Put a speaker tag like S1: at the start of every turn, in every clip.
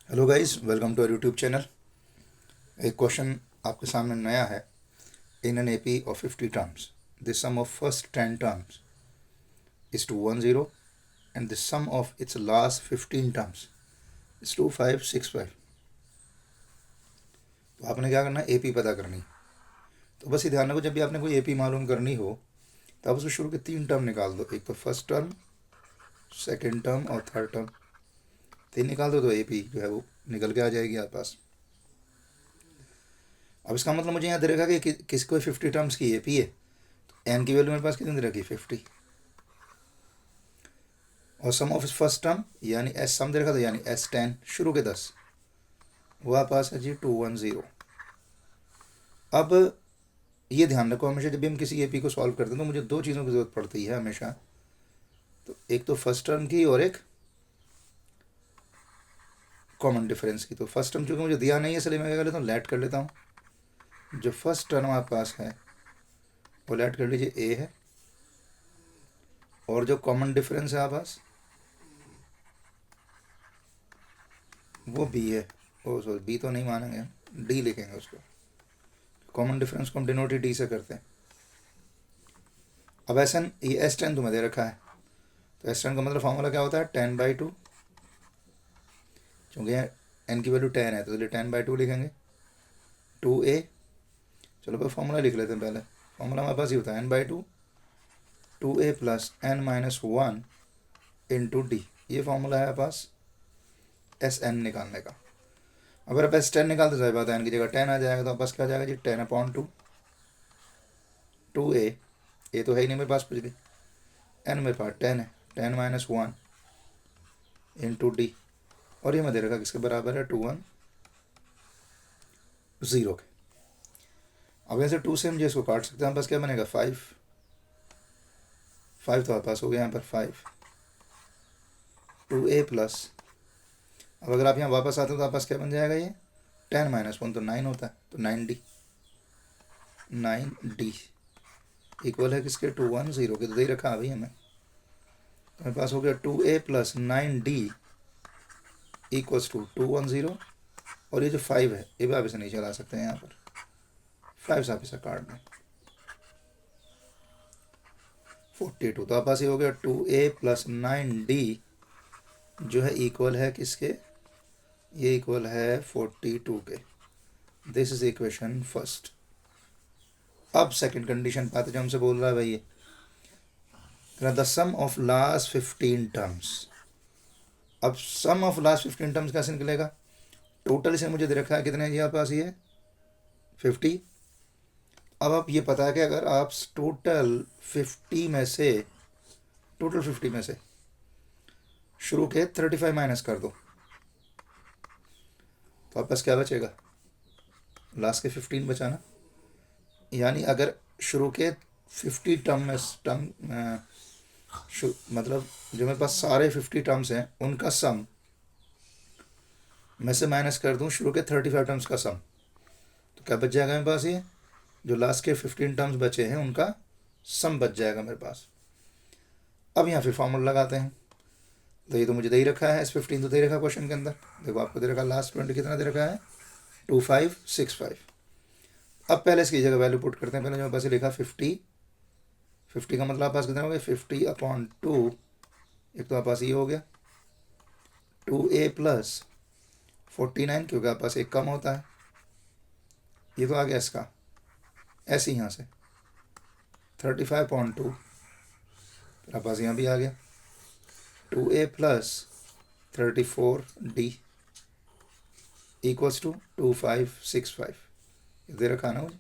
S1: Hello guys, welcome to our YouTube channel. एक question आपके सामने नया है। In an AP of 50 terms the sum of first 10 terms is 210 and the sum of its last 15 terms is 2565। तो आपने क्या करना है, एपी पता करनी। तो बस ये ध्यान रखो, जब भी आपने कोई एपी मालूम करनी हो तो आप उसको शुरू के 3 टर्म निकाल दो। एक तो फर्स्ट टर्म, सेकेंड टर्म और थर्ड टर्म। 3 निकाल दो तो एपी जो है वो निकल के आ जाएगी आपके पास। अब इसका मतलब मुझे यहाँ दे रखा कि किसी कोई 50 टर्म्स की एपी है। एन की वैल्यू मेरे पास कितनी दे रखी, 50। और सम ऑफ फर्स्ट टर्म यानी एस सम दे रखा था, यानी S10 शुरू के 10, वह पास है जी 210। अब ये ध्यान रखो, हमेशा जब भी हम किसी एपी को सॉल्व करते हैं तो मुझे दो चीज़ों की ज़रूरत पड़ती है हमेशा। तो एक तो फर्स्ट टर्म की और एक कॉमन डिफरेंस की। तो फर्स्ट टर्म चूँकि मुझे दिया नहीं है, इसलिए मैं क्या कर लेता हूँ, लेट कर लेता हूँ। जो फर्स्ट टर्म आपके पास है वो लेट कर लीजिए ए है, और जो कॉमन डिफरेंस है आपके पास वो बी है। ओ सॉरी, बी तो नहीं मानेंगे, डी लिखेंगे उसको। कॉमन डिफरेंस को हम डिनोट ही डी से करते हैं। अब एस एन, ये S10 तुम्हें दे रखा है, तो S10 का मतलब फॉर्मूला क्या होता है, 10/2। चूँकि एन की वैल्यू 10 है तो इसलिए 10/2 लिखेंगे। 2a, चलो भाई फॉर्मूला लिख लेते हैं पहले। फॉर्मूला हमारे पास ये होता है n/2 2a plus n-1 into D. ये फॉर्मूला है पास SN निकालने का। अगर आप S10 निकालते जाए बात n की जगह 10 आ जाएगा, तो आप पास क्या आ जाएगा जी, 10/2 2a। ए तो है ही नहीं मेरे पास कुछ भी, n मेरे पास 10 है, 10-1 इंटू डी। और ये मैं दे रखा किसके बराबर है, 210 के। अब ऐसे 2 से हम जो इसको काट सकते हैं, बस क्या बनेगा, 5 तो आपके पास हो गया यहाँ पर 5 2a प्लस। अब अगर आप यहाँ वापस आते हो तो आपके पास क्या बन जाएगा, ये 10-1 तो 9 होता है, तो 9d इक्वल है किसके, 210 के। तो दे रखा अभी हमें, तो मेरे पास हो गया 2a plus 9d equals to 210। और ये जो 5 है ये भी आप इसे नहीं चला सकते हैं, यहाँ पर 5 से आप इसे काट दें, 42। तो आप पास ये हो गया 2a प्लस 9d जो है इक्वल है किसके, ये इक्वल है 42 के। This is equation first. अब सेकंड कंडीशन पाते जो हमसे बोल रहा है भाई, the sum of last 15 terms. अब सम ऑफ लास्ट 15 टर्म्स कैसे निकलेगा, टोटल इसे मुझे दे रखा है कितने जी आपके पास, ये 50। अब आप ये पता है कि अगर आप टोटल 50 में से शुरू के 35 माइनस कर दो, तो आप पास क्या बचेगा, लास्ट के 15 बचाना। यानी अगर शुरू के 50 टर्म मतलब जो मेरे पास सारे 50 टर्म्स हैं उनका सम मैं से माइनस कर दूं शुरू के 35 टर्म्स का सम, तो क्या बच जाएगा मेरे पास, ये जो लास्ट के 15 टर्म्स बचे हैं उनका सम बच जाएगा मेरे पास। अब यहाँ फिर फॉर्मूला लगाते हैं। तो ये तो मुझे दे ही रखा है, S15 तो दे रखा क्वेश्चन के अंदर। देखो आपको दे रखा लास्ट 20 कितना दे रखा है, 2565। अब पहले इसकी जगह वैल्यू पुट करते हैं। पहले जो मेरे पास लिखा 50 का मतलब आप पास कितना हो गया, 50/2। एक तो आप पास ये हो गया 2a प्लस 49, क्योंकि आप पास एक कम होता है। ये तो आ गया इसका ऐसे ही यहाँ से 35/2, फिर आप पास यहाँ भी आ गया 2a plus 34d equals to 2565। दे रखा ना मुझे,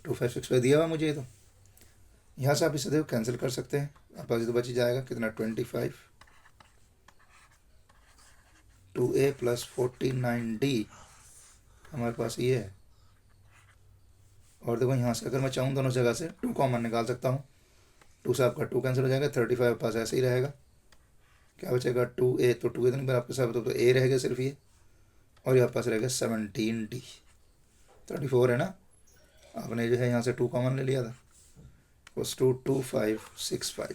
S1: 2565 दिया हुआ मुझे। ये तो यहाँ से आप इसे देखो कैंसिल कर सकते हैं, आप पास तो बच ही जाएगा कितना, 25 2a प्लस 49d हमारे पास ये है। और देखो यहाँ से अगर मैं चाहूँ दोनों जगह से 2 कॉमन निकाल सकता हूँ। 2 से आपका 2 कैंसिल हो जाएगा, 35 पास ऐसे ही रहेगा। क्या बचेगा, 2a, तो 2a तो नहीं, आपके साथ तो a रहेगा सिर्फ ये, और यहाँ पास रहेगा 17d। 34 है ना, आपने जो है यहाँ से 2 कॉमन ले लिया था, बस 2565।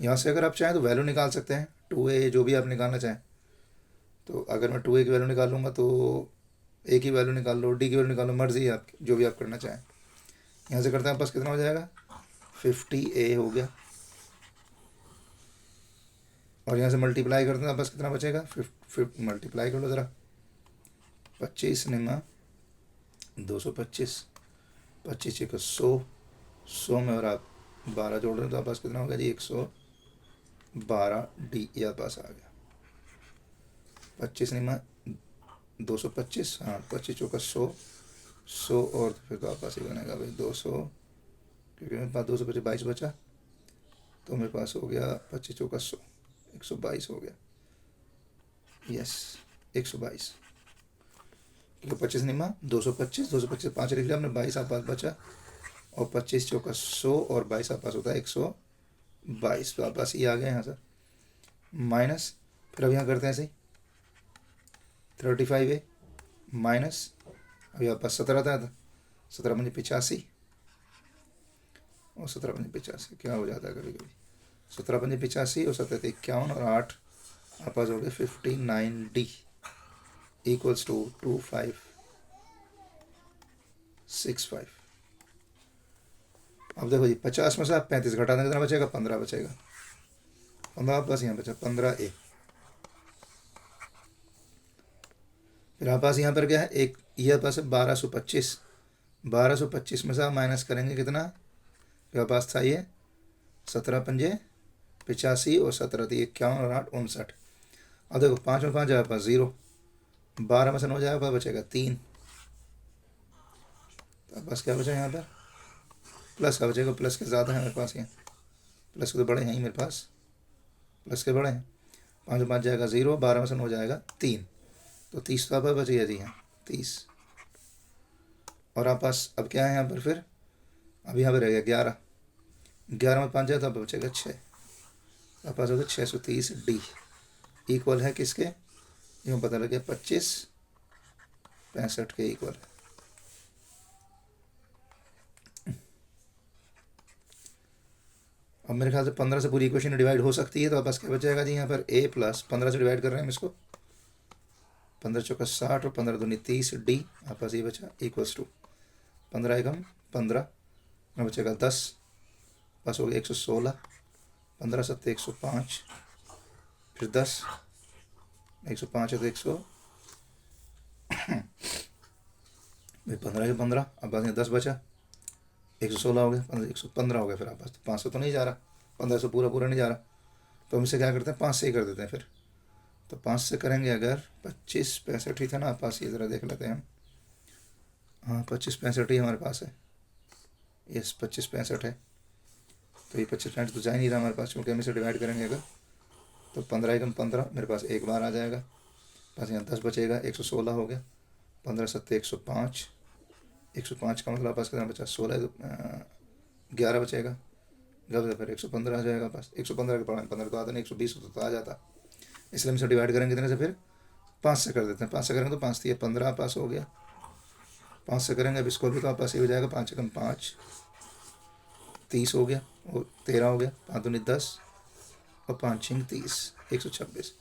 S1: यहाँ से अगर आप चाहें तो वैल्यू निकाल सकते हैं, 2a जो भी आप निकालना चाहें। तो अगर मैं 2a की वैल्यू निकालूंगा तो a की वैल्यू निकाल लो, d की वैल्यू निकाल लो, मर्जी है आपकी, जो भी आप करना चाहें। यहाँ से करते हैं, पास कितना हो जाएगा, 50a हो गया। और यहाँ से मल्टीप्लाई करते हैं, बस कितना बचेगा, मल्टीप्लाई कर लो ज़रा, 25 निमा 225, 25 को 100 में और आप 12 जोड़ रहे हो तो आप पास कितना होगा जी, 112 डी या पास आ गया। 25 निमा 225, हाँ 25 चौका 100 और फिर तो आप पास ही बनेगा भाई 200, क्योंकि मेरे पास 225 22 बचा, तो मेरे पास हो गया 25 चौका 100, 122 हो गया। यस 122, क्योंकि 25 निमा 225, 225 5 लिख लिया हमने, 22 आप पास बचा, और 25 चौका 100 और 22 आप पास होता है 122। तो आप पास ये आ गया यहाँ सर, माइनस, फिर अब यहाँ करते हैं ऐसे ही 35a माइनस, अभी आप पास 17 था, 17 पंजे 85 और 17 पंजे 85 क्या हो जाता है कभी कभी, 17 पंजे 85 और 17 51 और 8 आप पास हो गए 59d इक्वल्स टू 2565। अब देखो जी 50 में से आप 35 घटा दें, कितना बचेगा, 15 बचेगा, 15 आप पास यहाँ बचा 15a। फिर आप पास यहाँ पर क्या है, एक यह पास है 1225, 1225 में से आप माइनस करेंगे कितना, फिर पास था ये 17 पंजे 85 और 17 थी 51 और 8 59। अब देखो 5 में 5 जाएगा पास 0, 12 में से 9 जाएगा पास बचेगा 3, तो आप पास क्या बचा यहाँ पर, प्लस का बचेगा, प्लस के ज़्यादा है मेरे पास, यहाँ प्लस के तो बड़े हैं ही मेरे पास, प्लस के बड़े हैं। 5 में 5 जाएगा 0, 12 में से 9 जाएगा 3, तो 30 तो आप बच गया जी यहाँ 30। और आप पास अब क्या है यहाँ पर, फिर अब यहाँ पर रह गया 11, 11 में 5 जाए तो अब बचेगा 6, आप पास होगा 630 डी इक्वल है किसके, यूँ पता लगे 2565 के इक्वल है। अब मेरे ख्याल से 15 से पूरी इक्वेशन डिवाइड हो सकती है, तो आप पास क्या बचेगा जी यहाँ पर a प्लस 15 से डिवाइड कर रहे हैं हम इसको, 15 चौका 60 और 15 दूनी 30 डी आप पास ये बचा इक्वल्स टू 15 एकम 15 में बचेगा 10, पास हो गया 116, 15 सत्ते 105, फिर 10 105 है तो 100 15 के 15, अब पास 10 बचा 116 हो गया, 115 हो गया, फिर आप पास 500 तो नहीं जा रहा, 1500 पूरा पूरा नहीं जा रहा, तो हम इसे क्या करते हैं 5 से ही कर देते हैं फिर। तो 5 से करेंगे अगर 2565 ही था ना आप पास, ये ज़रा देख लेते हैं हम, हाँ 2565 ही हमारे पास है, यस 2565 है, तो ये 2565 तो जा ही नहीं रहा हमारे पास, क्योंकि हम इसे डिवाइड करेंगे अगर, तो 15 एकम 15 मेरे पास एक बार आ जाएगा, पास यहाँ 10 बचेगा 116 हो गया, 15 सत्ते 105, 105 का मतलब पास कितना बचा 16, 11 बचेगा, जब फिर 115 आ जाएगा पास, 115 के पढ़ा 15 तो आता नहीं, 120 तो आ जाता, इसलिए हम इसे डिवाइड करेंगे कितने से, फिर 5 से कर देते हैं, 5 से करेंगे तो 5 थी 15 पास हो गया, 5 से करेंगे अब इसको भी, तो आप पास ही हो जाएगा 5 एकम 5 30 हो गया, और 13 हो गया, 5 दूनी 10 और 5 छिंग 30 126।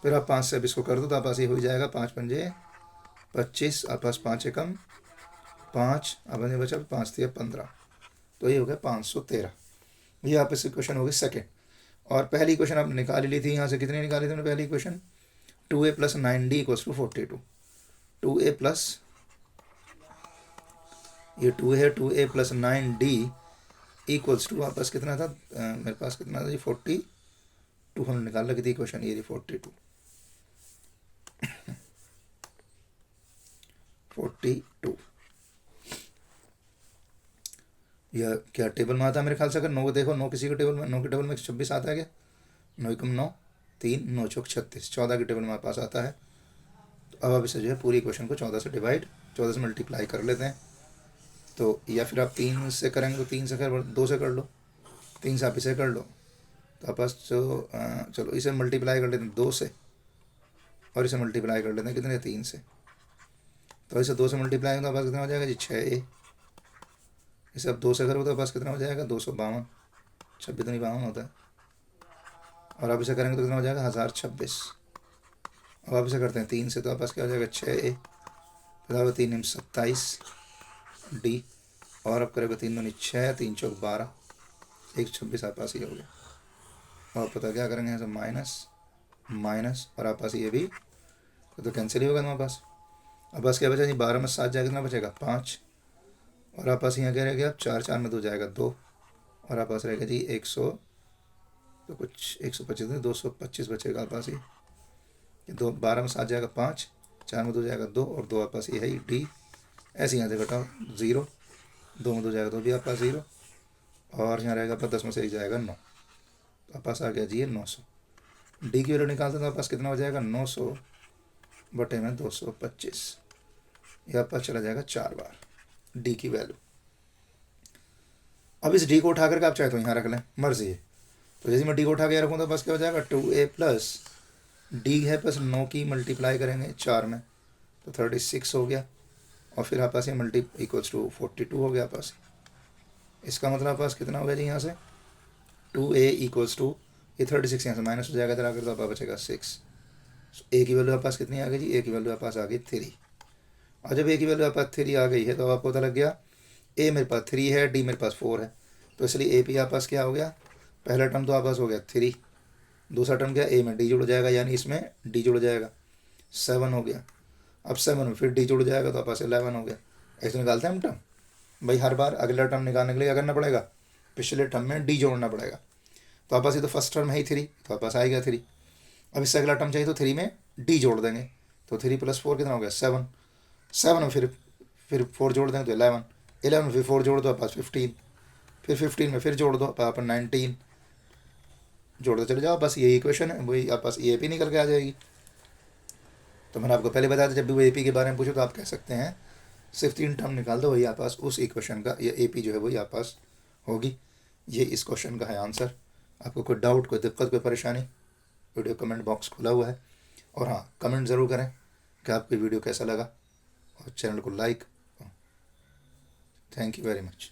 S1: फिर आप 5 से अब इसको कर दो तो आप पास ये हो जाएगा 5 पंजे 25, आप पास 5 एकम 5, अब नहीं बचा 5 थी 15, तो ये हो गया 513। ये आप इस क्वेश्चन हो गई सेकेंड। और पहली क्वेश्चन आपने निकाल ली थी, यहाँ से कितनी निकाली थी पहली question, 2a plus 9d equals to 42, 2a plus ये 2 है, 2a plus 9d equals to आप पास कितना था, मेरे पास कितना था जी 42 हमने निकाल रखी थी क्वेश्चन, ये 42 यह क्या टेबल में आता है मेरे ख्याल से, अगर 9 देखो 9 किसी के टेबल में, 9 के टेबल में 126 आता है क्या, 9 एकम 9 3 9 चौक 36, 14 के टेबल में हमारे पास आता है। तो अब आप इसे जो है पूरी क्वेश्चन को 14 से डिवाइड 14 से मल्टीप्लाई कर लेते हैं, तो या फिर आप 3 से करेंगे तो 3 से कर 2 से कर लो, 3 से आप इसे कर लो, तो आप पास जो चलो इसे मल्टीप्लाई कर लेते हैं 2 से, और इसे मल्टीप्लाई कर लेते हैं कितने 3 से, तो इसे 2 से मल्टीप्लाई करें तो पास कितना हो जाएगा जी 6a, इसे अब 2 से करो तो पास कितना हो जाएगा 252, 26 तो नहीं 52 होता है, और आप इसे करेंगे तो कितना हो जाएगा 1026। अब आप इसे करते हैं 3 से, तो आपके पास क्या हो जाएगा 6A, फिर 3 27 D, और अब करेगा 3 दूनी 6, 3 चौक 12, 126 आप पास ये हो गया। और पता क्या करेंगे यहाँ से माइनस माइनस, और आप पास ये भी तो कैंसिल ही होगा हमारे पास। अब बस क्या बचा जी, 12 में 7 जाएगा, कितना बचेगा 5, और आप पास यहाँ क्या रहेगा, अब 4 4 में 2 जाएगा 2, और आप पास रहेगा जी 100, तो कुछ 125 225 बचेगा आप पास ही। 12 में 7 जाएगा 5, 4 में 2 जाएगा 2, और 2 आप पास ये है D। ऐसे यहाँ से घटाओ 0, 2 में 2 जाएगा 2 भी आप पास 0, और यहाँ रहेगा 10 में से 1 जाएगा 9, तो आप पास आ गया जी ये 900। D की वैल्यू निकालते हैं तो आप पास कितना हो जाएगा 900 बटे में 225, ये आप पास चला जाएगा 4 बार D की वैल्यू। अब इस D को उठा करके आप चाहे तो यहाँ रख लें, मर्जी है। तो जैसे मैं D को उठा के रखूँ तो बस क्या हो जाएगा 2A प्लस D है प्लस 9 की मल्टीप्लाई करेंगे 4 में तो 36 हो गया, और फिर आप पास ये मल्टी इक्वल्स टू 42 हो गया पास। इसका मतलब आप पास कितना हो गया जी, यहाँ से 2A इक्वल्स टू ये 36 यहाँ से माइनस हो जाएगा, इधर आकर तो आप बचेगा 6। A की वैल्यू आप पास कितनी आ गई जी, A की वैल्यू आप पास आ गई 3। और जब A की वैल्यू आप पास 3 आ गई है तो आपको पता लग गया A मेरे पास 3 है, D मेरे पास 4 है, तो इसलिए AP आप पास क्या हो गया, पहला टर्म तो आप पास हो गया 3, दूसरा टर्म क्या A में D जुड़ जाएगा, यानी इसमें D जुड़ जाएगा 7 हो गया। अब 7 में फिर D जुड़ जाएगा तो आप पास 11 हो गया। ऐसे निकालते हैं हम टर्म। भाई हर बार अगला टर्म निकालने के लिए क्या करना पड़ेगा, पिछले टर्म में D जोड़ना पड़ेगा। तो आप पास ये तो फर्स्ट टर्म है ही 3, तो आप पास आएगा 3। अब इससे अगला टर्म चाहिए तो 3 में D जोड़ देंगे, तो 3 + 4 कितना हो गया 7, 7 में फिर 4 जोड़ देंगे तो 11, 11 में फिर 4 जोड़ दो आप पास 15, फिर 15 में फिर जोड़ दो आप 19, जोड़ते चले जाओ, बस यही इक्वेशन है, वही आप पास AP निकल के आ जाएगी। तो मैंने आपको पहले बताया था जब भी वो AP के बारे में पूछो तो आप कह सकते हैं सिर्फ 3 टर्म निकाल दो, वही आप पास उस इक्वेशन का ये AP जो है वही आप पास होगी। ये इस क्वेश्चन का है आंसर। आपको कोई डाउट, कोई दिक्कत, कोई परेशानी, वीडियो कमेंट बॉक्स खुला हुआ है। और हाँ, कमेंट ज़रूर करें कि आपको वीडियो कैसा लगा, और चैनल को like. Thank you very much.